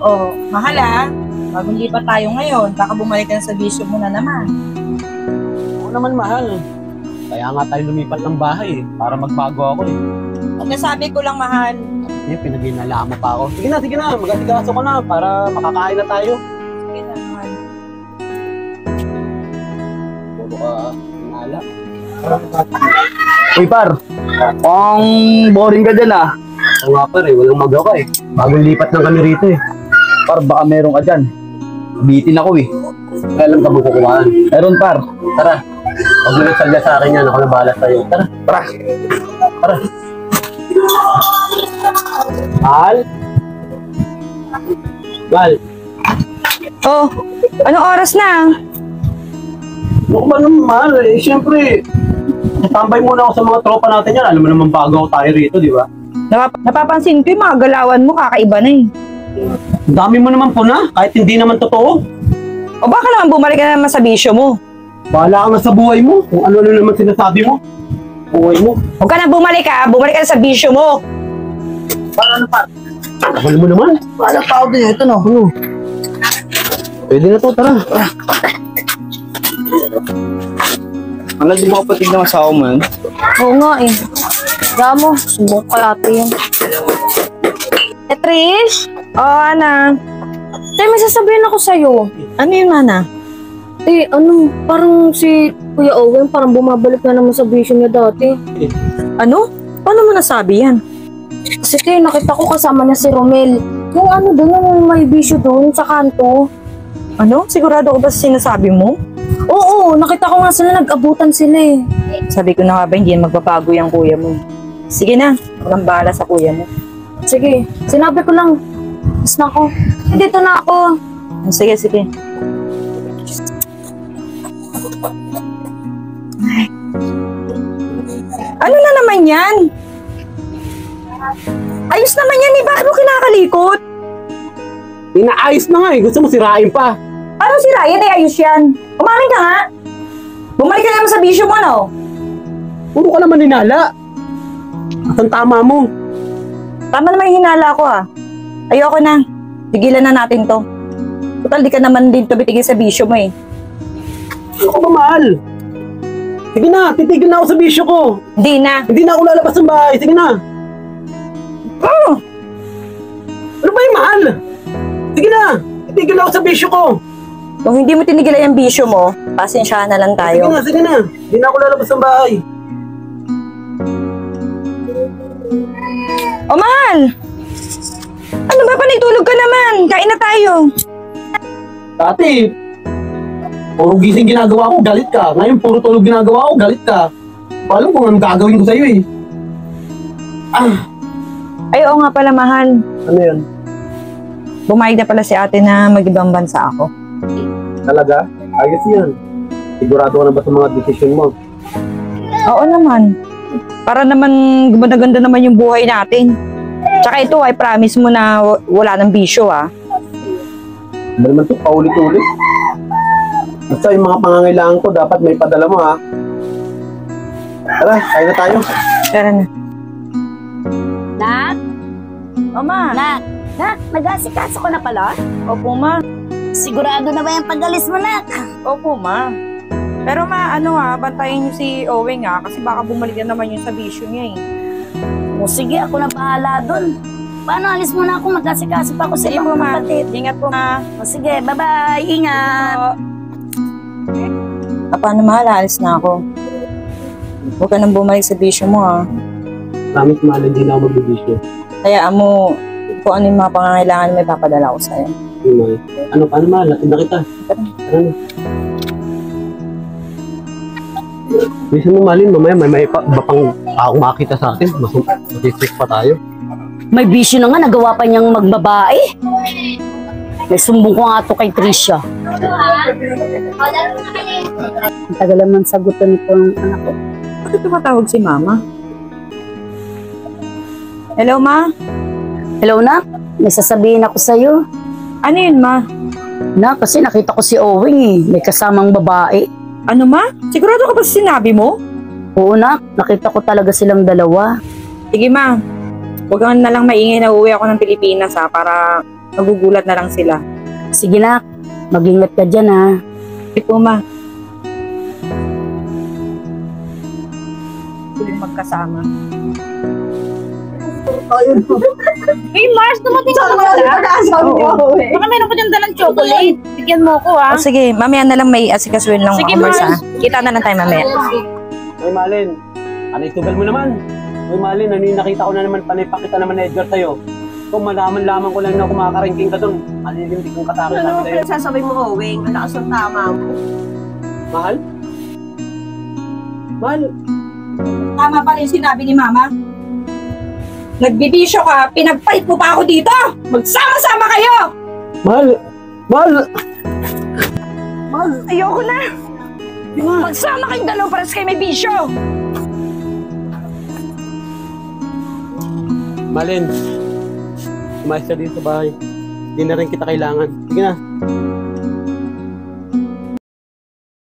Oh, mahal ah. Bagong lipat tayo ngayon. Baka bumalik ka na sa bisyo mo na naman. Oo naman, mahal. Kaya nga tayo lumipat ng bahay para magbago ako eh. At nasabi ko lang, mahal. Eh, pinag-inala mo pa ako. Sige na. Mag-asigaso ko na para makakain na tayo. Sige na, mahal. Puro ka, inala. Uy, par. Ang boring ka dyan ah. Oo nga par eh, walang magawa eh. Bagong lipat lang kami rito eh. Par, baka meron ka dyan. Bitin ako eh. Kailan ka magkukuhaan? Meron par. Tara. Huwag mo nang salya sa akin yan. Ako na bahala sa'yo. Tara. Tara. Mahal? Mahal? Oh, anong oras na? Ano ba naman, mahal eh? Siyempre, tambay muna ako sa mga tropa natin yan. Alam mo naman bago tayo rito, di ba? Napapansin ko yung mga galawan mo, kakaiba na eh. Ang dami mo naman po na, kahit hindi naman totoo. O baka naman bumalik ka na naman sa bisyo mo. Bahala ka na sa buhay mo, kung ano-ano naman sinasabi mo. Buhay mo. Huwag ka na bumalik ka na sa bisyo mo. Para ano pa? Kapal mo naman. Bahala pa ako din. Ito na. Ano? Pwede na to, tara. Ano, di mo kapatid ng asawa mo yun? Oo nga eh. Gamo, sumbong kalate yun. Trish? Oh, Ana. Tay, may sasabihin ako sa'yo. Ano yun, Ana? Parang si Kuya Owen parang bumabalik na naman sa vision niya dati. Ano? Paano mo nasabi yan? Kasi tay, nakita ko kasama niya si Romel. Yung ano doon, yung may bisyo doon sa kanto. Ano? Sigurado ko ba sa sinasabi mo? Oo, nakita ko nga sila, nag-abutan sila eh. Sabi ko na nga ba, hindi yan magbabago yung kuya mo. Sige na, walang bahala sa kuya mo. Sige, sinabi ko lang. Mas na ako. Dito na ako. Sige. Ano na naman yan? Ayos naman yan eh, bakit mo kinakalikot? Inaayos na nga eh, gusto mo sirain pa. Ano si Ryan eh, ayos yan. Umamin ka nga. Bumalik ka naman sa bisyo mo, no? Puro ka naman ninala. At ang tama mo. Tama naman yung hinala ko ah. Ayoko na. Tigilan na natin to. Total, di ka naman din tumitigil sa bisyo mo eh. Ano ka ba, mahal? Sige na, titigil na ako sa bisyo ko. Hindi na. Hindi na ako lalabas ng bahay. Sige na. Oh! Ano ba yung mahal? Sige na, titigil na ako sa bisyo ko. Kung hindi mo tinigilan yung bisyo mo, pasensyahan na lang tayo. Sige na. Hindi na ako lalabas ng bahay. O mahal! Ano ba, panitulog ka naman? Kain na tayo. Dati, puro gising ginagawa ko, galit ka. Ngayon, puro tulog ginagawa ko, galit ka. Alam ko anong gagawin ko sa'yo eh. Ay, oo nga pala, mahal. Ano yun? Bumayag na pala si ate na mag-ibang bansa ako. Talaga? Ayos yan. Sigurado ka na ba sa mga desisyon mo? Oo naman. Para naman gumanda-ganda naman yung buhay natin. Tsaka ito, I promise mo na wala ng bisyo ah. Ba naman ito, paulit-ulit. Basta yung mga pangangailangan ko, dapat may padala mo ha. Tara, kain na tayo. Tara na. Nak? O ma. Nak, nag-asikaso ko na pala? Opo ma. Sigurado na ba yung pag-alis mo, Nak? Opo ma. Pero ma, ano ha, bantayin niyo si Owen ha, kasi baka bumalik na naman yung sa bisyo niya eh. O sige, ako na bahala dun. Paano alis mo na ako? Mag-asikaso pa ako sa Sige po ibang ma. kapatid. Ingat po ma. O sige, bye-bye. Ingat. Paano mahal, alis na ako. Huwag ka nang bumalik sa bisyo mo ha. Promise mahal, hindi na ako magbibisyo. Hayaan mo kung ano yung mga pangangailangan na may papadala ko sa'yo. Ano, paano mahal? Hatid na kita. Tara na. Bisa mo malin, mamaya may pang ako makita sa atin. Mas pa tayo. May bisyo na nga, nagawa pa niyang magbabae. May sumbong ko nga ito kay Tricia. Ang tagal naman sagutan nito ng anak ko. Bakit tumatawag si mama? Hello ma? Hello, Nak? May sasabihin ako sa'yo. Ano yun ma? Na, kasi nakita ko si Owen eh. May kasamang babae. Ano ma? Sigurado ka ba sa sinabi mo? Oo, Nak. Nakita ko talaga silang dalawa. Sige ma, huwag kang na lang maingay na uwi ako ng Pilipinas ha, para Magugulat na lang sila. Sige na, mag-ingat ka dyan ha. Ito, ma. Tuloy magkasama. Hey, Mars, dumating ka na pala. Baka meron ko dyan dalang chocolate. Bigyan mo ko, ha? Oh, sige, mamaya na lang may asikasuin lang Sige, ako, Mars, Mars. ha? Kita na lang tayo mamaya. Uy, Malin. Ano itugal mo naman? Uy, Malin, ano yung nakita ko na naman, panay pakita naman na Edgar sa'yo. Kung malaman-laman ko lang na kumakaringking ka dun, malilimtik kong katakot Ano namin mo sa'yo. pinagsasabi mo, Owing? Ang lakas ng tama mo. Mahal? Mahal? Tama pa rin sinabi ni Mama. Nagbibisyo ka, pinagpalit mo pa ako dito! Magsama-sama kayo! Mahal? Mahal? Ayoko na! Magsama kayong dalawa para sa kayo may bisyo! Malin, umayos ka dito sa bahay. Hindi na rin kita kailangan. Sige na.